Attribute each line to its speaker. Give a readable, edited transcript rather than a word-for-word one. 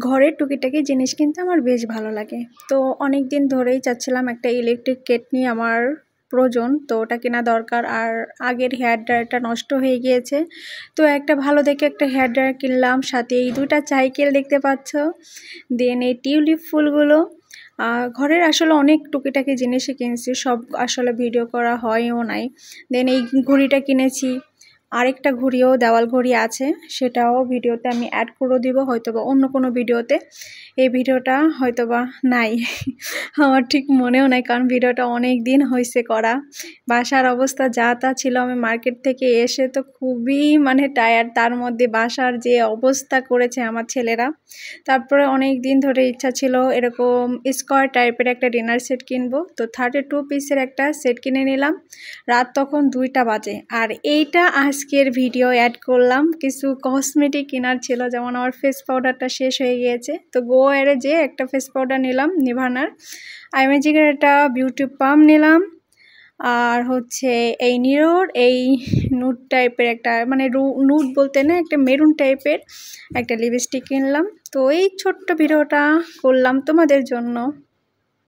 Speaker 1: ঘরের টুকিটাকি জিনিস কিনতে আমার বেশ ভালো লাগে। তো অনেক দিন ধরেই চাচ্ছিলাম একটা ইলেকট্রিক কেটলি আমার প্রয়োজন, তো ওটা কেনা দরকার। আর আগের হেয়ার ড্রায়ারটা নষ্ট হয়ে গিয়েছে, তো একটা ভালো দেখে একটা হেয়ার ড্রায়ার কিনলাম। সাথে এই 2টা সাইকেল দেখতে পাচ্ছ, দেন এই টিউলিপ ফুলগুলো। ঘরের আসলে অনেক টুকিটাকি জিনিসই কিনছি, সব আসলে ভিডিও করা হয়ও নাই। দেন এই ঘড়িটা কিনেছি, আরেকটা ঘড়িও দেওয়াল ঘড়ি আছে, সেটাও ভিডিওতে আমি অ্যাড করে দিব হয়তোবা অন্য কোনো ভিডিওতে। এই ভিডিওটা হয়তোবা নাই আমার ঠিক মনেও নাই, কারণ ভিডিওটা অনেক দিন হয়েছে করা। বাসার অবস্থা যা তা ছিল, আমি মার্কেট থেকে এসে তো খুবই টায়ার্ড, তার মধ্যে বাসার যে অবস্থা করেছে আমার ছেলেরা। তারপরে অনেক দিন ধরে ইচ্ছা ছিল এরকম স্কোয়ার টাইপের একটা ডিনার সেট কিনবো, তো 32 পিসের একটা সেট কিনে নিলাম। রাত তখন 2টা বাজে, আর এইটা আজকের ভিডিও অ্যাড করলাম। কিছু কসমেটিক কেনার ছিল, যেমন আমার ফেস পাউডারটা শেষ হয়ে গিয়েছে, তো গোয়ারে যে একটা ফেস পাউডার নিলাম নিভানার। আইম্যাজিকের একটা বিউটি পাম্প নিলাম। আর হচ্ছে এই নিরোর এই নুড টাইপের একটা নুড বলতে না, একটা মেরুন টাইপের একটা লিপস্টিক কিনলাম। তো এই ছোট্ট ভিডিওটা করলাম তোমাদের জন্য।